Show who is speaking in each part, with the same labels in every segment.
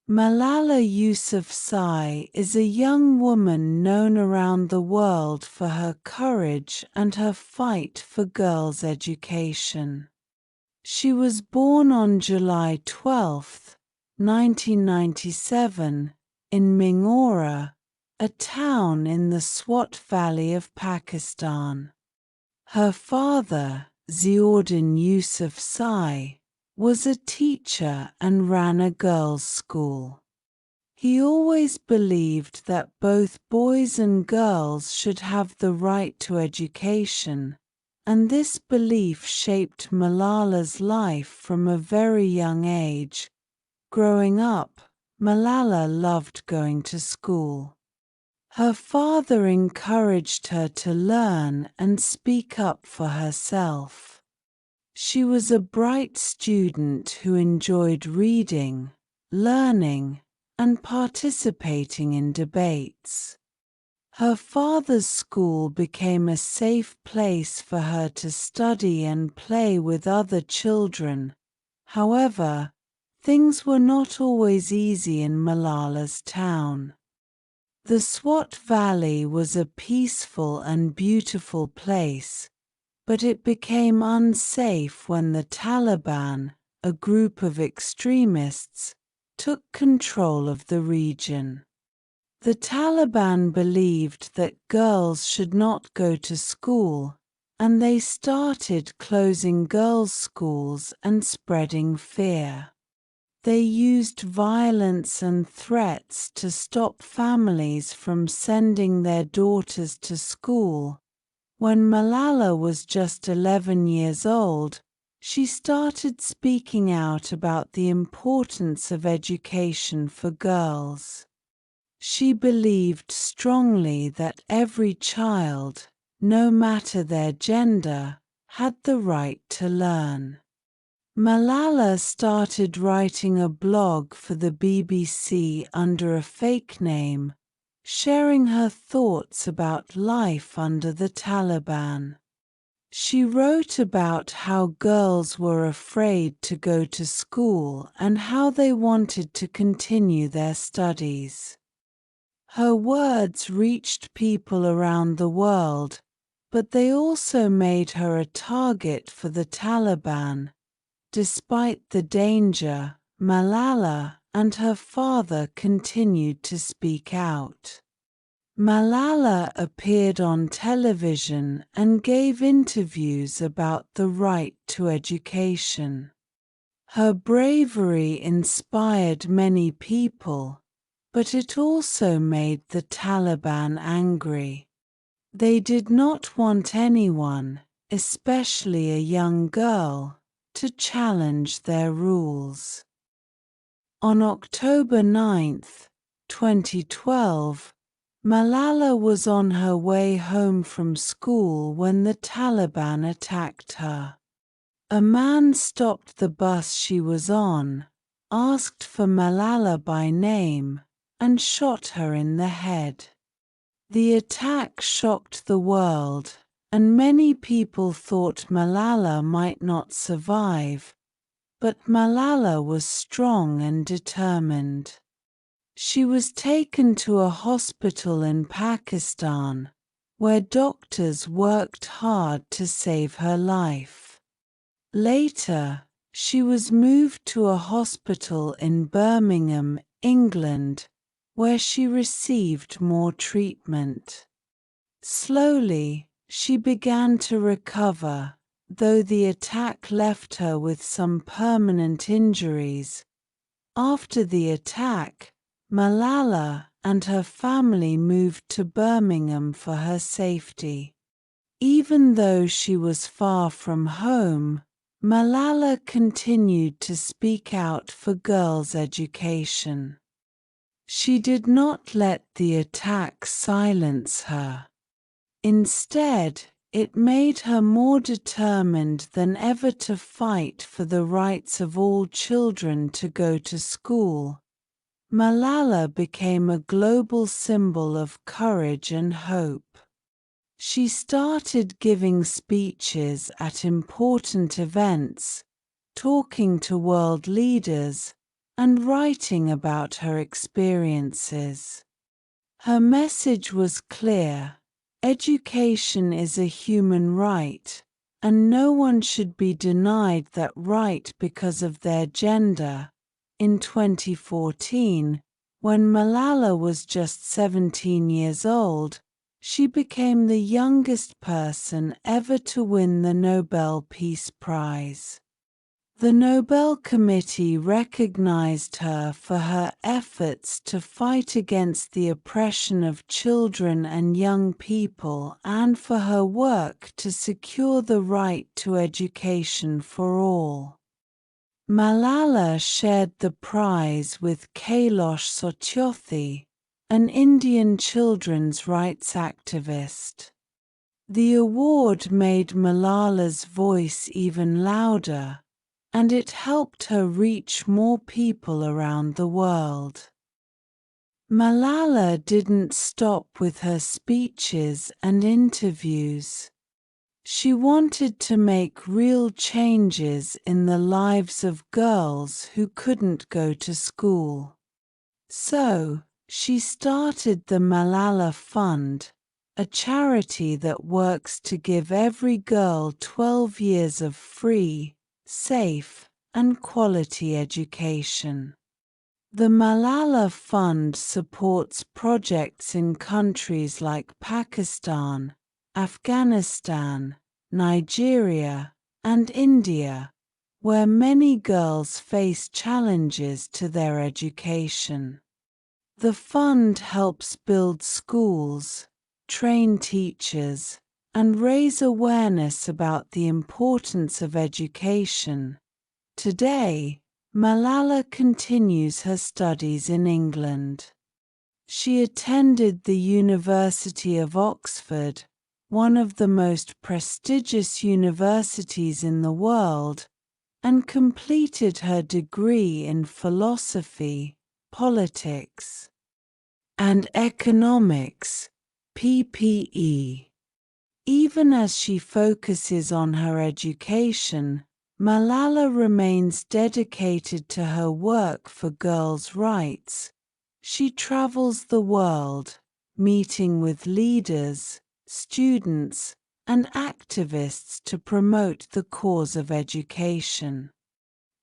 Speaker 1: Malala Yousafzai is a young woman known around the world for her courage and her fight for girls' education. She was born on July 12, 1997, in Mingora, a town in the Swat Valley of Pakistan. Her father, Ziauddin Yousafzai, was a teacher and ran a girls' school. He always believed that both boys and girls should have the right to education, and this belief shaped Malala's life from a very young age. Growing up, Malala loved going to school. Her father encouraged her to learn and speak up for herself. She was a bright student who enjoyed reading, learning, and participating in debates. Her father's school became a safe place for her to study and play with other children. However, things were not always easy in Malala's town. The Swat Valley was a peaceful and beautiful place, but it became unsafe when the Taliban, a group of extremists, took control of the region. The Taliban believed that girls should not go to school, and they started closing girls' schools and spreading fear. They used violence and threats to stop families from sending their daughters to school. When Malala was just 11 years old, she started speaking out about the importance of education for girls. She believed strongly that every child, no matter their gender, had the right to learn. Malala started writing a blog for the BBC under a fake name, sharing her thoughts about life under the Taliban. She wrote about how girls were afraid to go to school and how they wanted to continue their studies. Her words reached people around the world, but they also made her a target for the Taliban. Despite the danger, Malala and her father continued to speak out. Malala appeared on television and gave interviews about the right to education. Her bravery inspired many people, but it also made the Taliban angry. They did not want anyone, especially a young girl, to challenge their rules. On October 9, 2012, Malala was on her way home from school when the Taliban attacked her. A man stopped the bus she was on, asked for Malala by name, and shot her in the head. The attack shocked the world, and many people thought Malala might not survive, but Malala was strong and determined. She was taken to a hospital in Pakistan, where doctors worked hard to save her life. Later, she was moved to a hospital in Birmingham, England, where she received more treatment. Slowly, she began to recover, though the attack left her with some permanent injuries. After the attack, Malala and her family moved to Birmingham for her safety. Even though she was far from home, Malala continued to speak out for girls' education. She did not let the attack silence her. Instead, it made her more determined than ever to fight for the rights of all children to go to school. Malala became a global symbol of courage and hope. She started giving speeches at important events, talking to world leaders, and writing about her experiences. Her message was clear: education is a human right, and no one should be denied that right because of their gender. In 2014, when Malala was just 17 years old, she became the youngest person ever to win the Nobel Peace Prize. The Nobel Committee recognized her for her efforts to fight against the oppression of children and young people and for her work to secure the right to education for all. Malala shared the prize with Kailash Satyarthi, an Indian children's rights activist. The award made Malala's voice even louder, and it helped her reach more people around the world. Malala didn't stop with her speeches and interviews. She wanted to make real changes in the lives of girls who couldn't go to school. So, she started the Malala Fund, a charity that works to give every girl 12 years of free, safe, and quality education. The Malala Fund supports projects in countries like Pakistan, Afghanistan, Nigeria, and India, where many girls face challenges to their education. The fund helps build schools, train teachers, and raise awareness about the importance of education. Today, Malala continues her studies in England. She attended the University of Oxford, one of the most prestigious universities in the world, and completed her degree in philosophy, politics, and economics, PPE. Even as she focuses on her education, Malala remains dedicated to her work for girls' rights. She travels the world, meeting with leaders, students, and activists to promote the cause of education.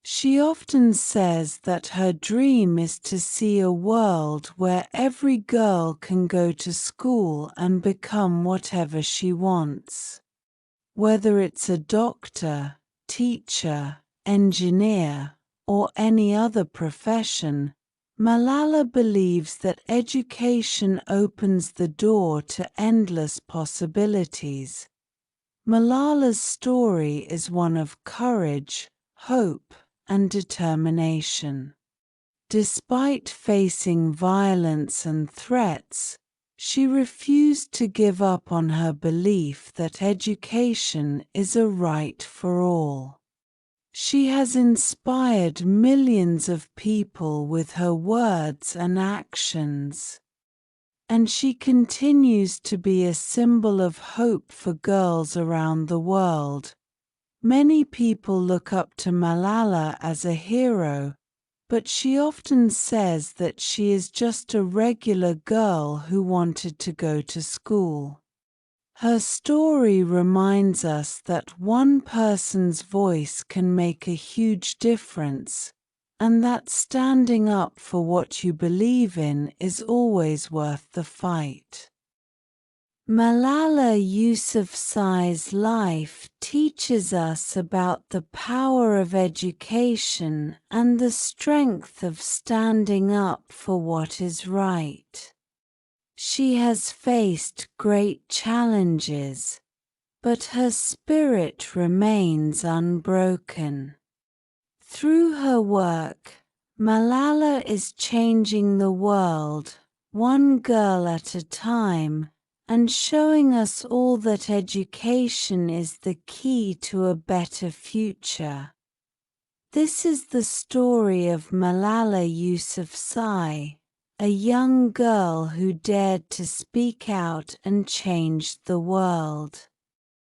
Speaker 1: She often says that her dream is to see a world where every girl can go to school and become whatever she wants. Whether it's a doctor, teacher, engineer, or any other profession, Malala believes that education opens the door to endless possibilities. Malala's story is one of courage, hope, and determination. Despite facing violence and threats, she refused to give up on her belief that education is a right for all. She has inspired millions of people with her words and actions, and she continues to be a symbol of hope for girls around the world. Many people look up to Malala as a hero, but she often says that she is just a regular girl who wanted to go to school. Her story reminds us that one person's voice can make a huge difference, and that standing up for what you believe in is always worth the fight. Malala Yousafzai's life teaches us about the power of education and the strength of standing up for what is right. She has faced great challenges, but her spirit remains unbroken. Through her work, Malala is changing the world, one girl at a time, and showing us all that education is the key to a better future. This is the story of Malala Yousafzai, a young girl who dared to speak out and change the world.